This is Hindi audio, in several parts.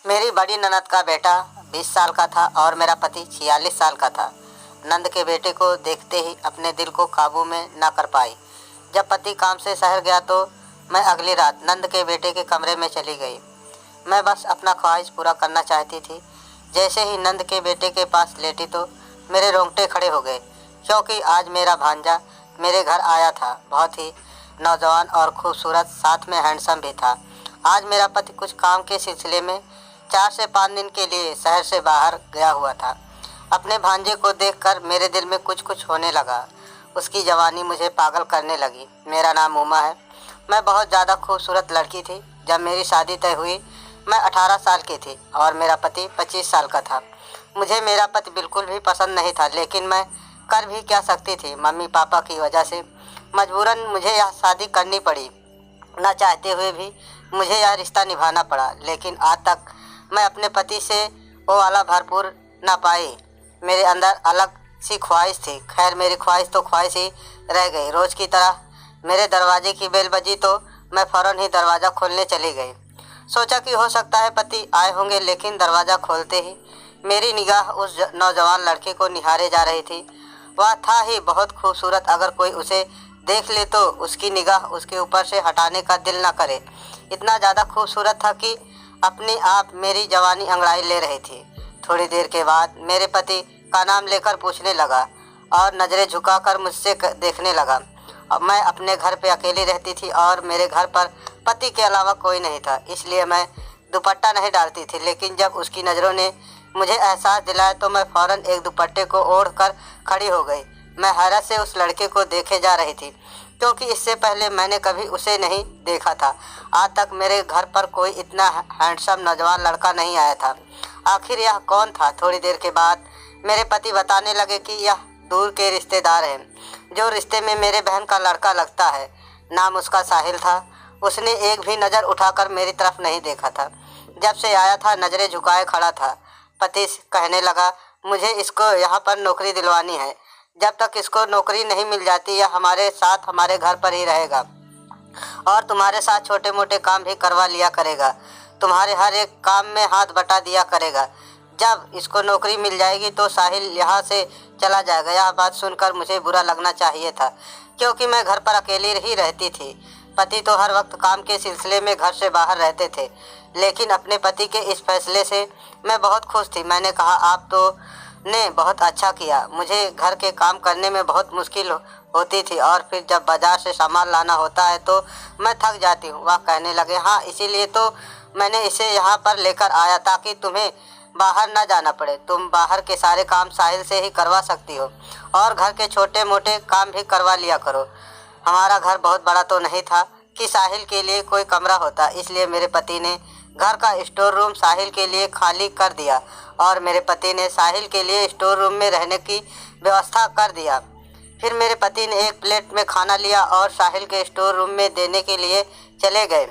मेरी बड़ी ननद का बेटा 20 साल का था और मेरा पति 46 साल का था। नंद के बेटे को देखते ही अपने दिल को काबू में न कर पाई। जब पति काम से शहर गया तो मैं अगली रात नंद के बेटे के कमरे में चली गई। मैं बस अपना ख्वाहिश पूरा करना चाहती थी। जैसे ही नंद के बेटे के पास लेटी तो मेरे रोंगटे खड़े हो गए, क्योंकि आज मेरा भांजा मेरे घर आया था। बहुत ही नौजवान और खूबसूरत, साथ में हैंडसम भी था। आज मेरा पति कुछ काम के सिलसिले में 4 से 5 दिन के लिए शहर से बाहर गया हुआ था। अपने भांजे को देखकर मेरे दिल में कुछ कुछ होने लगा। उसकी जवानी मुझे पागल करने लगी। मेरा नाम उमा है। मैं बहुत ज़्यादा खूबसूरत लड़की थी। जब मेरी शादी तय हुई मैं 18 साल की थी और मेरा पति 25 साल का था। मुझे मेरा पति बिल्कुल भी पसंद नहीं था, लेकिन मैं कर भी क्या सकती थी। मम्मी पापा की वजह से मजबूरन मुझे यह शादी करनी पड़ी। न चाहते हुए भी मुझे यह रिश्ता निभाना पड़ा। लेकिन आज तक मैं अपने पति से वो वाला भरपूर ना पाई। मेरे अंदर अलग सी ख्वाहिश थी। खैर, मेरी ख्वाहिश तो ख्वाहिश ही रह गई। रोज़ की तरह मेरे दरवाजे की बेल बजी तो मैं फ़ौरन ही दरवाज़ा खोलने चली गई। सोचा कि हो सकता है पति आए होंगे, लेकिन दरवाज़ा खोलते ही मेरी निगाह उस नौजवान लड़के को निहारे जा रही थी। वह था ही बहुत खूबसूरत। अगर कोई उसे देख ले तो उसकी निगाह उसके ऊपर से हटाने का दिल ना करे। इतना ज़्यादा खूबसूरत था कि अपने आप मेरी जवानी अंगड़ाई ले रही थी। थोड़ी देर के बाद मेरे पति का नाम लेकर पूछने लगा और नज़रें झुकाकर मुझसे देखने लगा। अब मैं अपने घर पे अकेली रहती थी और मेरे घर पर पति के अलावा कोई नहीं था, इसलिए मैं दुपट्टा नहीं डालती थी। लेकिन जब उसकी नज़रों ने मुझे एहसास दिलाया तो मैं फ़ौरन एक दुपट्टे को ओढ़ कर खड़ी हो गई। मैं हैरत से उस लड़के को देखे जा रही थी, क्योंकि इससे पहले मैंने कभी उसे नहीं देखा था। आज तक मेरे घर पर कोई इतना हैंडसम नौजवान लड़का नहीं आया था। आखिर यह कौन था? थोड़ी देर के बाद मेरे पति बताने लगे कि यह दूर के रिश्तेदार हैं, जो रिश्ते में मेरे बहन का लड़का लगता है। नाम उसका साहिल था। उसने एक भी नज़र उठाकर मेरी तरफ नहीं देखा था। जब से आया था नज़रें झुकाए खड़ा था। पति कहने लगा, मुझे इसको यहाँ पर नौकरी दिलवानी है। जब तक इसको नौकरी नहीं मिल जाती यह हमारे साथ हमारे घर पर ही रहेगा और तुम्हारे साथ छोटे मोटे काम भी करवा लिया करेगा। तुम्हारे हर एक काम में हाथ बटा दिया करेगा। जब इसको नौकरी मिल जाएगी तो साहिल यहाँ से चला जाएगा। यह बात सुनकर मुझे बुरा लगना चाहिए था, क्योंकि मैं घर पर अकेली ही रहती थी। पति तो हर वक्त काम के सिलसिले में घर से बाहर रहते थे। लेकिन अपने पति के इस फैसले से मैं बहुत खुश थी। मैंने कहा, आप तो ने बहुत अच्छा किया। मुझे घर के काम करने में बहुत मुश्किल होती थी और फिर जब बाज़ार से सामान लाना होता है तो मैं थक जाती हूँ। वह कहने लगे, हाँ, इसीलिए तो मैंने इसे यहाँ पर लेकर आया, ताकि तुम्हें बाहर ना जाना पड़े। तुम बाहर के सारे काम साहिल से ही करवा सकती हो और घर के छोटे मोटे काम भी करवा लिया करो। हमारा घर बहुत बड़ा तो नहीं था कि साहिल के लिए कोई कमरा होता, इसलिए मेरे पति ने घर का स्टोर रूम साहिल के लिए खाली कर दिया और मेरे पति ने साहिल के लिए स्टोर रूम में रहने की व्यवस्था कर दिया। फिर मेरे पति ने एक प्लेट में खाना लिया और साहिल के स्टोर रूम में देने के लिए चले गए।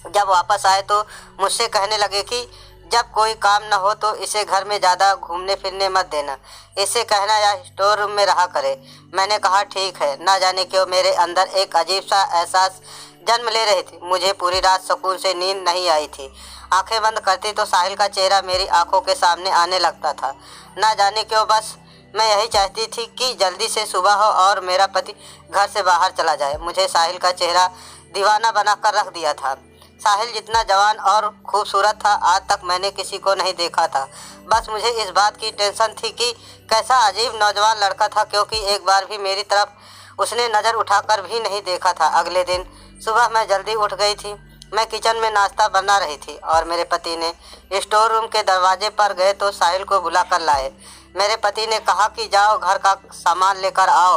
जब वापस आए तो मुझसे कहने लगे कि जब कोई काम न हो तो इसे घर में ज़्यादा घूमने फिरने मत देना, इसे कहना या स्टोर रूम में रहा करे। मैंने कहा, ठीक है। ना जाने क्यों मेरे अंदर एक अजीब सा एहसास जन्म ले रही थी। मुझे पूरी रात सुकून से नींद नहीं आई थी। आंखें बंद करती तो साहिल का चेहरा मेरी आंखों के सामने आने लगता था। ना जाने क्यों बस मैं यही चाहती थी कि जल्दी से सुबह हो और मेरा पति घर से बाहर चला जाए। मुझे साहिल का चेहरा दीवाना बनाकर रख दिया था। साहिल जितना जवान और खूबसूरत था आज तक मैंने किसी को नहीं देखा था। बस मुझे इस बात की टेंशन थी कि कैसा अजीब नौजवान लड़का था, क्योंकि एक बार भी मेरी तरफ उसने नज़र उठाकर भी नहीं देखा था। अगले दिन सुबह मैं जल्दी उठ गई थी। मैं किचन में नाश्ता बना रही थी और मेरे पति ने स्टोर रूम के दरवाजे पर गए तो साहिल को बुला कर लाए। मेरे पति ने कहा कि जाओ घर का सामान लेकर आओ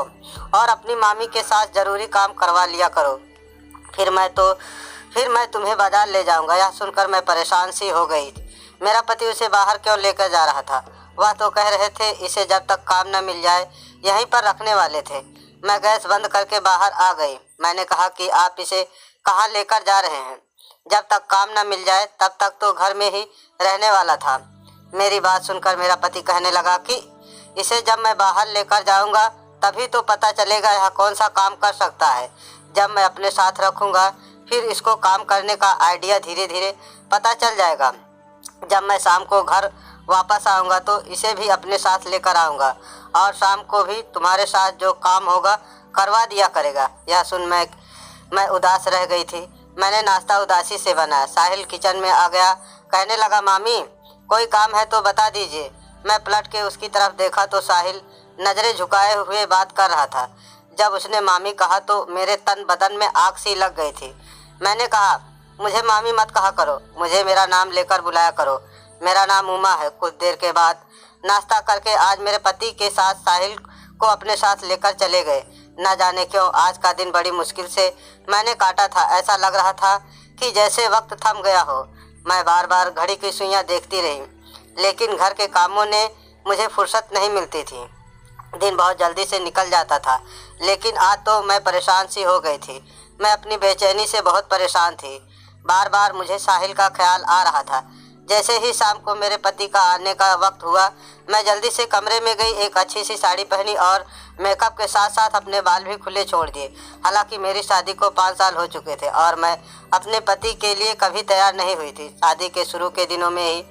और अपनी मामी के साथ ज़रूरी काम करवा लिया करो। फिर मैं तुम्हें बाजार ले जाऊंगा। यह सुनकर मैं परेशान सी हो गई। मेरा पति उसे बाहर क्यों लेकर जा रहा था? वह तो कह रहे थे इसे जब तक काम न मिल जाए यहीं पर रखने वाले थे। मैं गैस बंद करके बाहर आ गई। मैंने कहा कि आप इसे कहाँ लेकर जा रहे हैं? जब तक काम न मिल जाए तब तक तो घर में ही रहने वाला था। मेरी बात सुनकर मेरा पति कहने लगा कि इसे जब मैं बाहर लेकर जाऊंगा तभी तो पता चलेगा यह कौन सा काम कर सकता है। जब मैं अपने साथ रखूंगा फिर इसको काम करने का आइडिया धीरे धीरे पता चल जाएगा। जब मैं शाम को घर वापस आऊँगा तो इसे भी अपने साथ लेकर आऊँगा और शाम को भी तुम्हारे साथ जो काम होगा करवा दिया करेगा। यह सुन मैं उदास रह गई थी। मैंने नाश्ता उदासी से बनाया। साहिल किचन में आ गया, कहने लगा, मामी कोई काम है तो बता दीजिए। मैं पलट के उसकी तरफ देखा तो साहिल नज़रें झुकाए हुए बात कर रहा था। जब उसने मामी कहा तो मेरे तन बदन में आग सी लग गई थी। मैंने कहा, मुझे मामी मत कहा करो, मुझे मेरा नाम लेकर बुलाया करो। मेरा नाम उमा है। कुछ देर के बाद नाश्ता करके आज मेरे पति के साथ साहिल को अपने साथ लेकर चले गए। न जाने क्यों आज का दिन बड़ी मुश्किल से मैंने काटा था। ऐसा लग रहा था कि जैसे वक्त थम गया हो। मैं बार बार घड़ी की सुइयां देखती रही, लेकिन घर के कामों ने मुझे फुर्सत नहीं मिलती थी। दिन बहुत जल्दी से निकल जाता था, लेकिन आज तो मैं परेशान सी हो गई थी। मैं अपनी बेचैनी से बहुत परेशान थी। बार बार मुझे साहिल का ख्याल आ रहा था। जैसे ही शाम को मेरे पति का आने का वक्त हुआ, मैं जल्दी से कमरे में गई, एक अच्छी सी साड़ी पहनी और मेकअप के साथ साथ अपने बाल भी खुले छोड़ दिए। हालांकि मेरी शादी को 5 साल हो चुके थे और मैं अपने पति के लिए कभी तैयार नहीं हुई थी। शादी के शुरू के दिनों में ही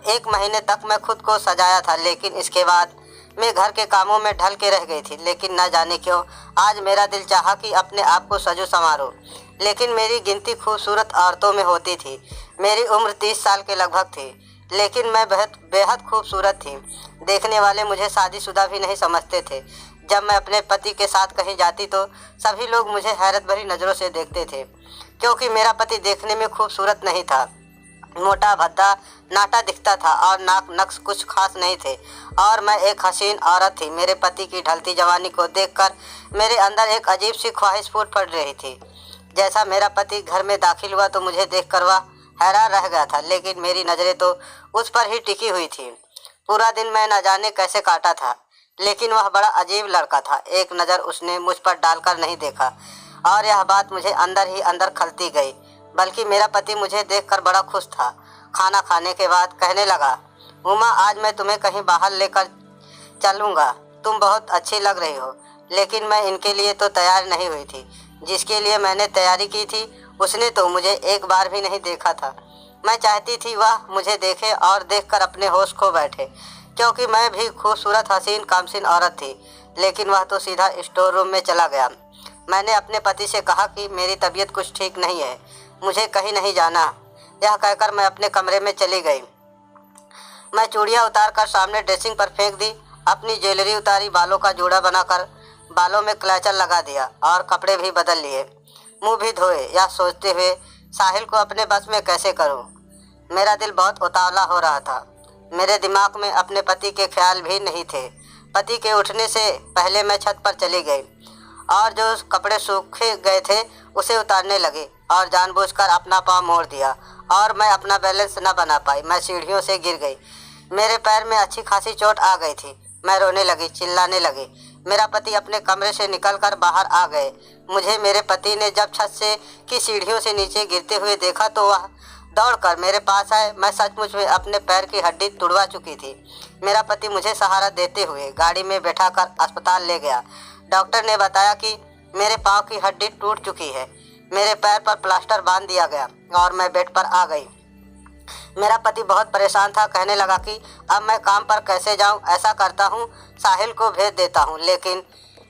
1 महीने तक मैं खुद को सजाया था, लेकिन इसके बाद मैं घर के कामों में ढल के रह गई थी। लेकिन न जाने क्यों आज मेरा दिल चाहा कि अपने आप को सजो संवारो, लेकिन मेरी गिनती खूबसूरत औरतों में होती थी। मेरी उम्र 30 साल के लगभग थी, लेकिन मैं बेहद खूबसूरत थी। देखने वाले मुझे शादीशुदा भी नहीं समझते थे। जब मैं अपने पति के साथ कहीं जाती तो सभी लोग मुझे हैरत भरी नज़रों से देखते थे, क्योंकि मेरा पति देखने में खूबसूरत नहीं था। मोटा भद्दा नाटा दिखता था और नाक नक्श कुछ खास नहीं थे, और मैं एक हसीन औरत थी। मेरे पति की ढलती जवानी को देखकर मेरे अंदर एक अजीब सी ख्वाहिश फूट पड़ रही थी। जैसा मेरा पति घर में दाखिल हुआ तो मुझे देखकर वह हैरान रह गया था, लेकिन मेरी नज़रें तो उस पर ही टिकी हुई थी। पूरा दिन मैं न जाने कैसे काटा था, लेकिन वह बड़ा अजीब लड़का था। एक नज़र उसने मुझ पर डालकर नहीं देखा, और यह बात मुझे अंदर ही अंदर खलती गई। बल्कि मेरा पति मुझे देखकर बड़ा खुश था। खाना खाने के बाद कहने लगा, उमा आज मैं तुम्हें कहीं बाहर लेकर चलूँगा, तुम बहुत अच्छी लग रही हो। लेकिन मैं इनके लिए तो तैयार नहीं हुई थी। जिसके लिए मैंने तैयारी की थी उसने तो मुझे एक बार भी नहीं देखा था। मैं चाहती थी वह मुझे देखे और देखकर अपने होश खो बैठे, क्योंकि मैं भी खूबसूरत हसीन कामसिन औरत थी। लेकिन वह तो सीधा स्टोर रूम में चला गया। मैंने अपने पति से कहा कि मेरी तबीयत कुछ ठीक नहीं है, मुझे कहीं नहीं जाना। यह कहकर मैं अपने कमरे में चली गई। मैं चूड़ियाँ उतारकर सामने ड्रेसिंग पर फेंक दी, अपनी ज्वेलरी उतारी, बालों का जोड़ा बनाकर बालों में क्लचर लगा दिया और कपड़े भी बदल लिए, मुंह भी धोए। यह सोचते हुए साहिल को अपने बस में कैसे करूं। मेरा दिल बहुत उतावला हो रहा था। मेरे दिमाग में अपने पति के ख्याल भी नहीं थे। पति के उठने से पहले मैं छत पर चली गई और जो कपड़े सूखे गए थे उसे उतारने लगी और जानबूझकर अपना पाँव मोड़ दिया और मैं अपना बैलेंस न बना पाई। मैं सीढ़ियों से गिर गई। मेरे पैर में अच्छी खासी चोट आ गई थी। मैं रोने लगी, चिल्लाने लगी। मेरा पति अपने कमरे से निकलकर बाहर आ गए। मुझे मेरे पति ने जब छत से की सीढ़ियों से नीचे गिरते हुए देखा तो वह दौड़कर मेरे पास आए। मैं सचमुच में अपने पैर की हड्डी तुड़वा चुकी थी। मेरा पति मुझे सहारा देते हुए गाड़ी में बैठाकर अस्पताल ले गया। डॉक्टर ने बताया कि मेरे पाँव की हड्डी टूट चुकी है। मेरे पैर पर प्लास्टर बांध दिया गया और मैं बेड पर आ गई। मेरा पति बहुत परेशान था। कहने लगा कि अब मैं काम पर कैसे जाऊं। ऐसा करता हूं, साहिल को भेज देता हूं, लेकिन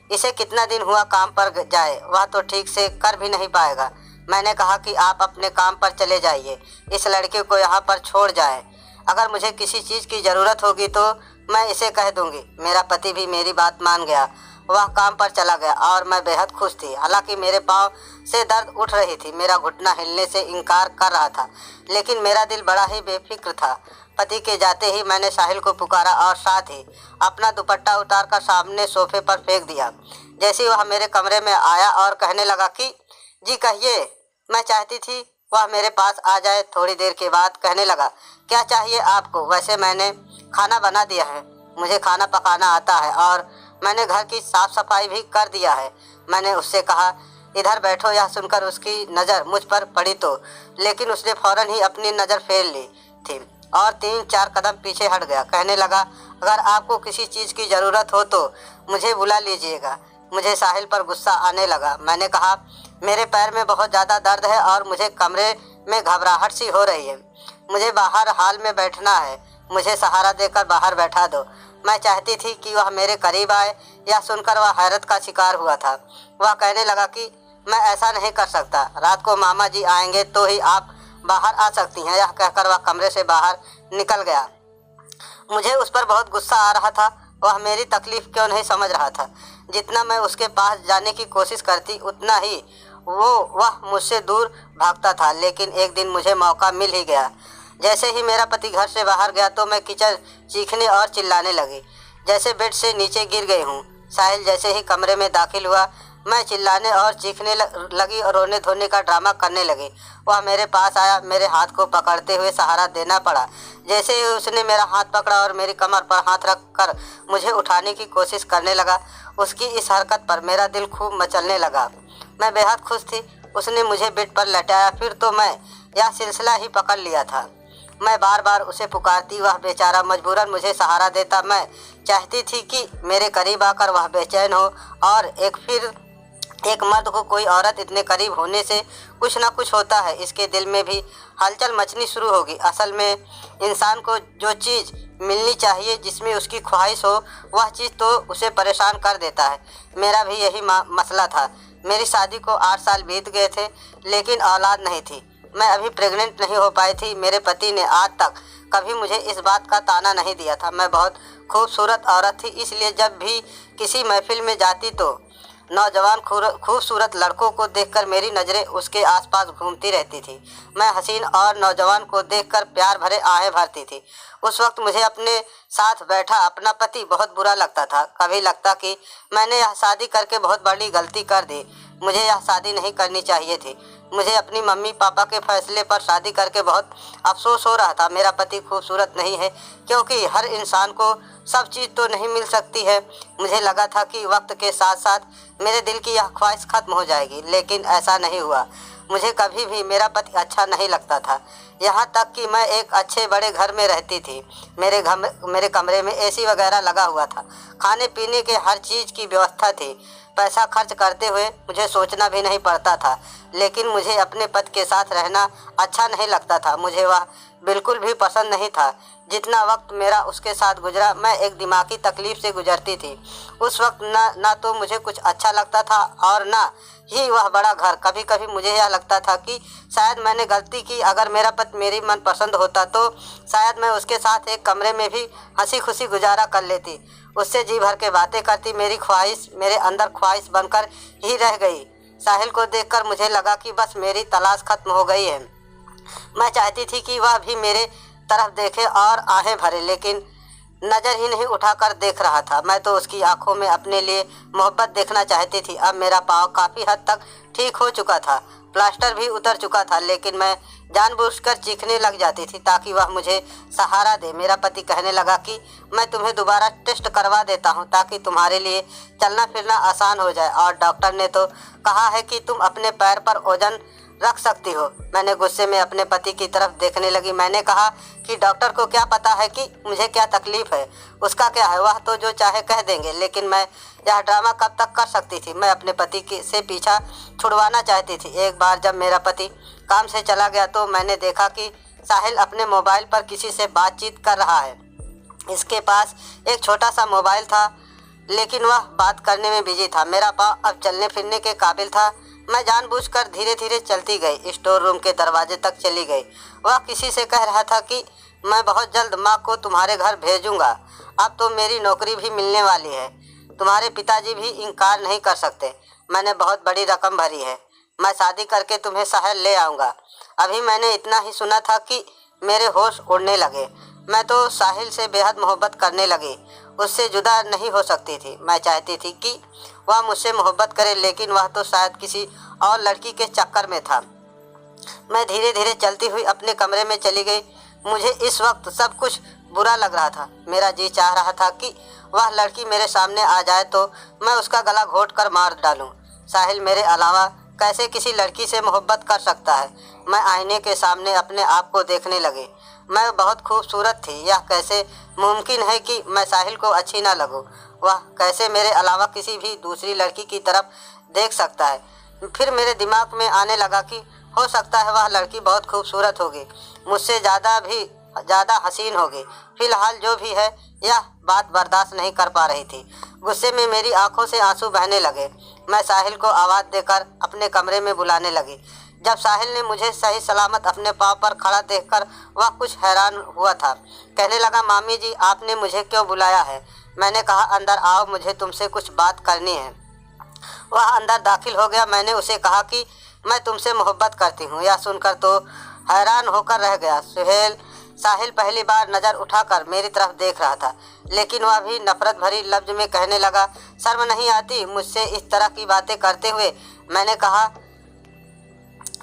इसे कितना दिन हुआ काम पर जाए, वह तो ठीक से कर भी नहीं पाएगा। मैंने कहा कि आप अपने काम पर चले जाइए, इस लड़के को यहाँ पर छोड़ जाएं। अगर मुझे किसी चीज़ की ज़रूरत होगी तो मैं इसे कह दूंगी। मेरा पति भी मेरी बात मान गया। वह काम पर चला गया और मैं बेहद खुश थी। हालांकि मेरे पाँव से दर्द उठ रही थी, मेरा घुटना हिलने से इनकार कर रहा था, लेकिन मेरा दिल बड़ा ही बेफिक्र था। पति के जाते ही मैंने साहिल को पुकारा और साथ ही अपना दुपट्टा उतारकर सामने सोफे पर फेंक दिया। जैसे वह मेरे कमरे में आया और कहने लगा कि जी कहिए। मैं चाहती थी वह मेरे पास आ जाए। थोड़ी देर के बाद कहने लगा, क्या चाहिए आपको? वैसे मैंने खाना बना दिया है, मुझे खाना पकाना आता है और मैंने घर की साफ सफाई भी कर दिया है। मैंने उससे कहा, इधर बैठो। यह सुनकर उसकी नज़र मुझ पर पड़ी तो, लेकिन उसने फौरन ही अपनी नज़र फेर ली थी और 3-4 कदम पीछे हट गया। कहने लगा, अगर आपको किसी चीज़ की ज़रूरत हो तो मुझे बुला लीजिएगा। मुझे साहिल पर गुस्सा आने लगा। मैंने कहा, मेरे पैर में बहुत ज़्यादा दर्द है और मुझे कमरे में घबराहट सी हो रही है। मुझे बाहर हॉल में बैठना है, मुझे सहारा देकर बाहर बैठा दो। मैं चाहती थी कि वह मेरे करीब आए। यह सुनकर वह हैरत का शिकार हुआ था। वह कहने लगा कि मैं ऐसा नहीं कर सकता, रात को मामा जी आएंगे तो ही आप बाहर आ सकती हैं। यह कहकर वह कमरे से बाहर निकल गया। मुझे उस पर बहुत गुस्सा आ रहा था। वह मेरी तकलीफ़ क्यों नहीं समझ रहा था। जितना मैं उसके पास जाने की कोशिश करती उतना ही वह मुझसे दूर भागता था। लेकिन एक दिन मुझे मौका मिल ही गया। जैसे ही मेरा पति घर से बाहर गया तो मैं किचन चीखने और चिल्लाने लगी, जैसे बेड से नीचे गिर गई हूँ। साहिल जैसे ही कमरे में दाखिल हुआ, मैं चिल्लाने और चीखने लगी और रोने धोने का ड्रामा करने लगी। वह मेरे पास आया, मेरे हाथ को पकड़ते हुए सहारा देना पड़ा। जैसे ही उसने मेरा हाथ पकड़ा और मेरी कमर पर हाथ रख कर मुझे उठाने की कोशिश करने लगा, उसकी इस हरकत पर मेरा दिल खूब मचलने लगा। मैं बेहद खुश थी। उसने मुझे बेड पर लटाया, फिर तो मैं यह सिलसिला ही पकड़ लिया था। मैं बार बार उसे पुकारती, वह बेचारा मजबूरन मुझे सहारा देता। मैं चाहती थी कि मेरे करीब आकर वह बेचैन हो। और एक मर्द को कोई औरत इतने करीब होने से कुछ ना कुछ होता है, इसके दिल में भी हलचल मचनी शुरू होगी। असल में इंसान को जो चीज़ मिलनी चाहिए, जिसमें उसकी ख्वाहिश हो, वह चीज़ तो उसे परेशान कर देता है। मेरा भी यही मसला था। मेरी शादी को 8 साल बीत गए थे, लेकिन औलाद नहीं थी। मैं अभी प्रेग्नेंट नहीं हो पाई थी। मेरे पति ने आज तक कभी मुझे इस बात का ताना नहीं दिया था। मैं बहुत खूबसूरत औरत थी, इसलिए जब भी किसी महफिल में जाती तो नौजवान खूबसूरत लड़कों को देखकर मेरी नज़रें उसके आसपास घूमती रहती थी। मैं हसीन और नौजवान को देखकर प्यार भरे आहें भरती थी। उस वक्त मुझे अपने साथ बैठा अपना पति बहुत बुरा लगता था। कभी लगता कि मैंने यह शादी करके बहुत बड़ी गलती कर दी। मुझे यह शादी नहीं करनी चाहिए थी। मुझे अपनी मम्मी पापा के फैसले पर शादी करके बहुत अफसोस हो रहा था। मेरा पति खूबसूरत नहीं है, क्योंकि हर इंसान को सब चीज़ तो नहीं मिल सकती है। मुझे लगा था कि वक्त के साथ साथ मेरे दिल की यह ख्वाहिश खत्म हो जाएगी, लेकिन ऐसा नहीं हुआ। मुझे कभी भी मेरा पति अच्छा नहीं लगता था। यहाँ तक कि मैं एक अच्छे बड़े घर में रहती थी। मेरे कमरे में एसी वगैरह लगा हुआ था। खाने पीने के हर चीज़ की व्यवस्था थी। पैसा खर्च करते हुए मुझे सोचना भी नहीं पड़ता था। लेकिन मुझे अपने पति के साथ रहना अच्छा नहीं लगता था। मुझे वह बिल्कुल भी पसंद नहीं था। जितना वक्त मेरा उसके साथ गुजरा, मैं एक दिमागी तकलीफ़ से गुजरती थी। उस वक्त ना तो मुझे कुछ अच्छा लगता था और ना ही वह बड़ा घर। कभी कभी मुझे यह लगता था कि शायद मैंने गलती की। अगर मेरा पति मेरी मनपसंद होता तो शायद मैं उसके साथ एक कमरे में भी हंसी खुशी गुजारा कर लेती, उससे जी भर के बातें करती। मेरी ख्वाहिश मेरे अंदर ख्वाहिश बनकर ही रह गई। साहिल को देखकर मुझे लगा कि बस मेरी तलाश खत्म हो गई है। मैं चाहती थी कि वह भी मेरे तरफ देखे और आहें भरे, लेकिन नज़र ही नहीं उठाकर देख रहा था। मैं तो उसकी आंखों में अपने लिए मोहब्बत देखना चाहती थी। अब मेरा पाँव काफ़ी हद तक ठीक हो चुका था, प्लास्टर भी उतर चुका था, लेकिन मैं जानबूझकर चीखने लग जाती थी ताकि वह मुझे सहारा दे। मेरा पति कहने लगा कि मैं तुम्हें दोबारा टेस्ट करवा देता हूं ताकि तुम्हारे लिए चलना फिरना आसान हो जाए, और डॉक्टर ने तो कहा है कि तुम अपने पैर पर वजन रख सकती हो। मैंने गुस्से में अपने पति की तरफ देखने लगी। मैंने कहा कि डॉक्टर को क्या पता है कि मुझे क्या तकलीफ़ है, उसका क्या है, वह तो जो चाहे कह देंगे। लेकिन मैं यह ड्रामा कब तक कर सकती थी। मैं अपने पति से पीछा छुड़वाना चाहती थी। एक बार जब मेरा पति काम से चला गया तो मैंने देखा कि साहिल अपने मोबाइल पर किसी से बातचीत कर रहा है। इसके पास एक छोटा सा मोबाइल था, लेकिन वह बात करने में बिजी था। मेरा पाँव अब चलने फिरने के काबिल था। मैं जानबूझकर धीरे धीरे चलती गई, स्टोर रूम के दरवाजे तक चली गई। वह किसी से कह रहा था कि मैं बहुत जल्द माँ को तुम्हारे घर भेजूंगा। अब तो मेरी नौकरी भी मिलने वाली है, तुम्हारे पिताजी भी इनकार नहीं कर सकते। मैंने बहुत बड़ी रकम भरी है, मैं शादी करके तुम्हें शहर ले आऊँगा। अभी मैंने इतना ही सुना था कि मेरे होश उड़ने लगे। मैं तो साहिल से बेहद मोहब्बत करने लगी, उससे जुदा नहीं हो सकती थी। मैं चाहती थी कि वह मुझसे मोहब्बत करे, लेकिन वह तो शायद किसी और लड़की के चक्कर में था। मैं धीरे धीरे चलती हुई अपने कमरे में चली गई। मुझे इस वक्त सब कुछ बुरा लग रहा था। मेरा जी चाह रहा था कि वह लड़की मेरे सामने आ जाए तो मैं उसका गला घोंट कर मार डालूं। साहिल मेरे अलावा कैसे किसी लड़की से मोहब्बत कर सकता है। मैं आईने के सामने अपने आप को देखने लगी। मैं बहुत खूबसूरत थी। यह कैसे मुमकिन है कि मैं साहिल को अच्छी ना लगूं? वह कैसे मेरे अलावा किसी भी दूसरी लड़की की तरफ देख सकता है? फिर मेरे दिमाग में आने लगा कि हो सकता है वह लड़की बहुत खूबसूरत होगी, मुझसे ज़्यादा हसीन होगी। फिलहाल जो भी है, यह बात बर्दाश्त नहीं कर पा रही थी। गुस्से में मेरी आंखों से आंसू बहने लगे। मैं साहिल को आवाज़ देकर अपने कमरे में बुलाने लगी। जब साहिल ने मुझे सही सलामत अपने पाँव पर खड़ा देखकर वह कुछ हैरान हुआ था। कहने लगा, मामी जी, आपने मुझे क्यों बुलाया है? मैंने कहा, अंदर आओ, मुझे तुमसे कुछ बात करनी है। वह अंदर दाखिल हो गया। मैंने उसे कहा कि मैं तुमसे मोहब्बत करती हूँ। यह सुनकर तो हैरान होकर रह गया। साहिल पहली बार नज़र उठाकर मेरी तरफ देख रहा था, लेकिन वह भी नफरत भरी लफ्ज में कहने लगा, शर्म नहीं आती मुझसे इस तरह की बातें करते हुए? मैंने कहा,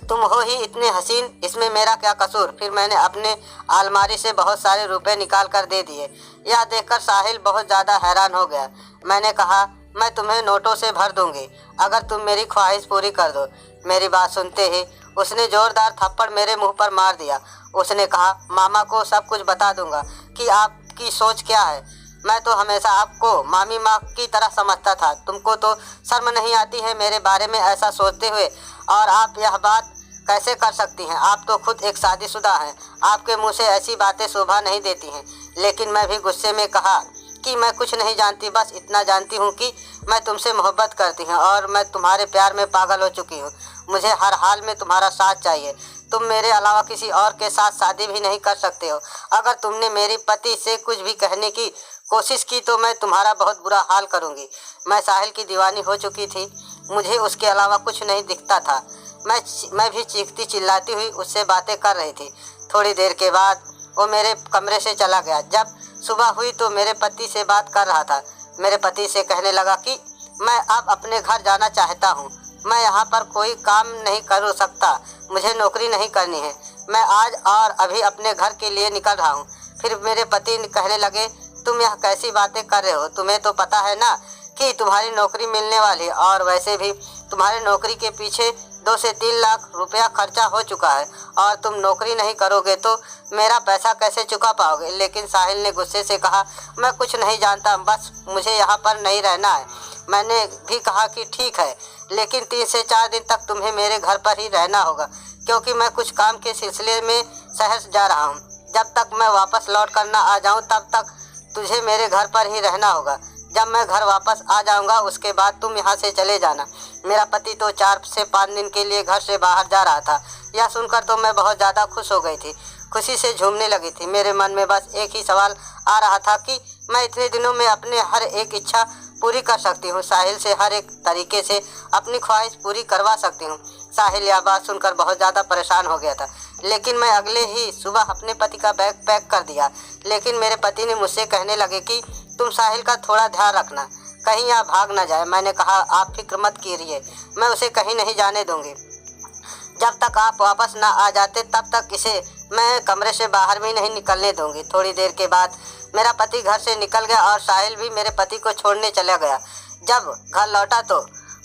तुम हो ही इतने हसीन, इसमें मेरा क्या कसूर? फिर मैंने अपने अलमारी से बहुत सारे रुपए निकाल कर दे दिए। यह देखकर साहिल बहुत ज़्यादा हैरान हो गया। मैंने कहा, मैं तुम्हें नोटों से भर दूंगी अगर तुम मेरी ख्वाहिश पूरी कर दो। मेरी बात सुनते ही उसने ज़ोरदार थप्पड़ मेरे मुंह पर मार दिया। उसने कहा, मामा को सब कुछ बता दूंगा कि आपकी सोच क्या है। मैं तो हमेशा आपको मामी माँ की तरह समझता था। तुमको तो शर्म नहीं आती है मेरे बारे में ऐसा सोचते हुए? और आप यह बात कैसे कर सकती हैं? आप तो खुद एक शादीशुदा हैं। आपके मुंह से ऐसी बातें शोभा नहीं देती हैं। लेकिन मैं भी गुस्से में कहा कि मैं कुछ नहीं जानती, बस इतना जानती हूँ कि मैं तुमसे मोहब्बत करती हूँ और मैं तुम्हारे प्यार में पागल हो चुकी हूँ। मुझे हर हाल में तुम्हारा साथ चाहिए। तुम मेरे अलावा किसी और के साथ शादी भी नहीं कर सकते हो। अगर तुमने मेरे पति से कुछ भी कहने की कोशिश की तो मैं तुम्हारा बहुत बुरा हाल करूँगी। मैं साहिल की दीवानी हो चुकी थी। मुझे उसके अलावा कुछ नहीं दिखता था। मैं भी चीखती चिल्लाती हुई उससे बातें कर रही थी। थोड़ी देर के बाद वो मेरे कमरे से चला गया। जब सुबह हुई तो मेरे पति से बात कर रहा था। मेरे पति से कहने लगा कि मैं अब अपने घर जाना चाहता हूँ। मैं यहाँ पर कोई काम नहीं कर सकता। मुझे नौकरी नहीं करनी है। मैं आज और अभी अपने घर के लिए निकल रहा हूँ। फिर मेरे पति कहने लगे, तुम यह कैसी बातें कर रहे हो? तुम्हें तो पता है ना कि तुम्हारी नौकरी मिलने वाली है, और वैसे भी तुम्हारे नौकरी के पीछे 2 से 3 लाख रुपया खर्चा हो चुका है, और तुम नौकरी नहीं करोगे तो मेरा पैसा कैसे चुका पाओगे? लेकिन साहिल ने गुस्से से कहा, मैं कुछ नहीं जानता, बस मुझे यहाँ पर नहीं रहना है। मैंने भी कहा कि ठीक है, लेकिन 3 से 4 दिन तक तुम्हें मेरे घर पर ही रहना होगा, क्योंकि मैं कुछ काम के सिलसिले में शहर जा रहा हूँ। जब तक मैं वापस लौट कर ना आ जाऊँ तब तक तुझे मेरे घर पर ही रहना होगा। जब मैं घर वापस आ जाऊंगा उसके बाद तुम यहाँ से चले जाना। मेरा पति तो 4 से 5 दिन के लिए घर से बाहर जा रहा था। यह सुनकर तो मैं बहुत ज़्यादा खुश हो गई थी, खुशी से झूमने लगी थी। मेरे मन में बस एक ही सवाल आ रहा था कि मैं इतने दिनों में अपने हर एक इच्छा पूरी कर सकती हूँ। साहिल से हर एक तरीके से अपनी ख्वाहिश पूरी करवा सकती हूँ। साहिल यह बात सुनकर बहुत ज़्यादा परेशान हो गया था, लेकिन मैं अगले ही सुबह अपने पति का बैग पैक कर दिया। लेकिन मेरे पति ने मुझसे कहने लगे कि तुम साहिल का थोड़ा ध्यान रखना, कहीं यहाँ भाग ना जाए। मैंने कहा, आप फिक्र मत कीजिए, मैं उसे कहीं नहीं जाने दूंगी। जब तक आप वापस ना आ जाते तब तक इसे मैं कमरे से बाहर भी नहीं निकलने दूंगी। थोड़ी देर के बाद मेरा पति घर से निकल गया और साहिल भी मेरे पति को छोड़ने चला गया। जब घर लौटा तो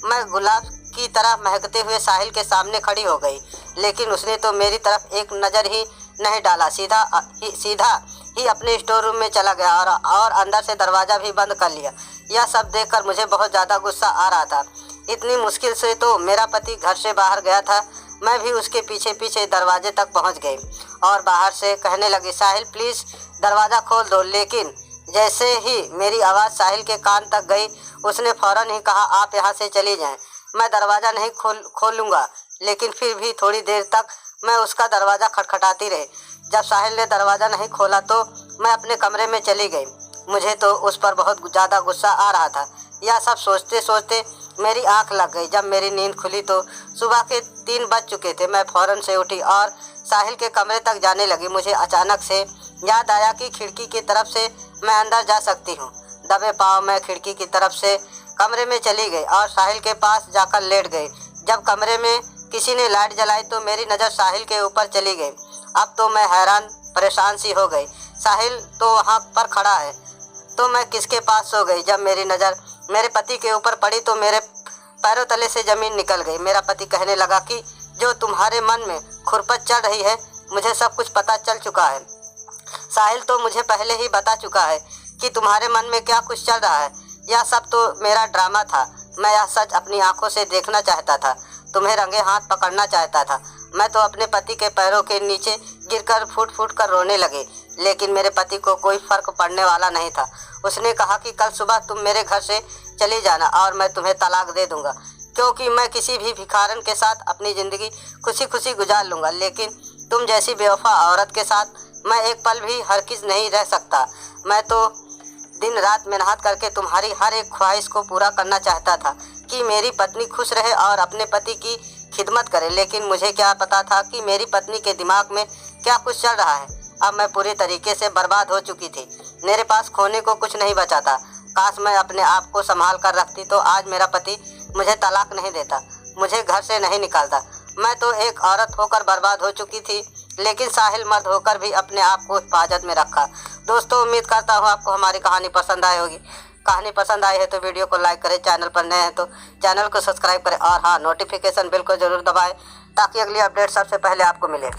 मैं गुलाब की तरह महकते हुए साहिल के सामने खड़ी हो गई, लेकिन उसने तो मेरी तरफ एक नज़र ही नहीं डाला। सीधा ही अपने स्टोर रूम में चला गया और अंदर से दरवाज़ा भी बंद कर लिया। यह सब देखकर मुझे बहुत ज़्यादा गुस्सा आ रहा था। इतनी मुश्किल से तो मेरा पति घर से बाहर गया था। मैं भी उसके पीछे पीछे दरवाजे तक पहुंच गई और बाहर से कहने लगी, साहिल प्लीज़ दरवाज़ा खोल दो। लेकिन जैसे ही मेरी आवाज़ साहिल के कान तक गई, उसने फ़ौरन ही कहा, आप यहाँ से चली जाएं, मैं दरवाज़ा नहीं खोलूँगा। लेकिन फिर भी थोड़ी देर तक मैं उसका दरवाज़ा खटखटाती रही। जब साहिल ने दरवाज़ा नहीं खोला तो मैं अपने कमरे में चली गई। मुझे तो उस पर बहुत ज़्यादा गुस्सा आ रहा था। यह सब सोचते सोचते मेरी आंख लग गई। जब मेरी नींद खुली तो सुबह के 3 बज चुके थे। मैं फ़ौरन से उठी और साहिल के कमरे तक जाने लगी। मुझे अचानक से याद आया कि खिड़की की तरफ से मैं अंदर जा सकती हूँ। दबे पाँव मैं खिड़की की तरफ से कमरे में चली गई और साहिल के पास जाकर लेट गई। जब कमरे में किसी ने लाइट जलाई तो मेरी नज़र साहिल के ऊपर चली गई। अब तो मैं हैरान परेशान सी हो गई। साहिल तो वहाँ पर खड़ा है, तो मैं किसके पास सो गई। जब मेरी नज़र मेरे पति के ऊपर पड़ी तो मेरे पैरों तले से ज़मीन निकल गई। मेरा पति कहने लगा कि जो तुम्हारे मन में खुरपत चढ़ रही है, मुझे सब कुछ पता चल चुका है। साहिल तो मुझे पहले ही बता चुका है कि तुम्हारे मन में क्या कुछ चल रहा है। यह सब तो मेरा ड्रामा था। मैं यह सच अपनी आंखों से देखना चाहता था, तुम्हें रंगे हाथ पकड़ना चाहता था। मैं तो अपने पति के पैरों के नीचे गिरकर फूट फूट कर रोने लगे, लेकिन मेरे पति को कोई फर्क पड़ने वाला नहीं था। उसने कहा कि कल सुबह तुम मेरे घर से चली जाना और मैं तुम्हें तलाक दे दूंगा, क्योंकि मैं किसी भी भिखारन के साथ अपनी ज़िंदगी खुशी खुशी गुजार लूँगा, लेकिन तुम जैसी बेवफा औरत के साथ मैं एक पल भी हरगिज़ नहीं रह सकता। मैं तो दिन रात मेहनत करके तुम्हारी हर एक ख्वाहिश को पूरा करना चाहता था कि मेरी पत्नी खुश रहे और अपने पति की खिदमत करे, लेकिन मुझे क्या पता था कि मेरी पत्नी के दिमाग में क्या कुछ चल रहा है। अब मैं पूरी तरीके से बर्बाद हो चुकी थी। मेरे पास खोने को कुछ नहीं बचा था। काश मैं अपने आप को संभाल कर रखती तो आज मेरा पति मुझे तलाक नहीं देता, मुझे घर से नहीं निकालता। मैं तो एक औरत होकर बर्बाद हो चुकी थी, लेकिन साहिल मर्द होकर भी अपने आप को हिफाजत में रखा। दोस्तों, उम्मीद करता हूँ आपको हमारी कहानी पसंद आई होगी। कहानी पसंद आई है तो वीडियो को लाइक करें, चैनल पर नए हैं तो चैनल को सब्सक्राइब करें और हाँ, नोटिफिकेशन बिल को ज़रूर दबाएं ताकि अगली अपडेट सबसे पहले आपको मिले।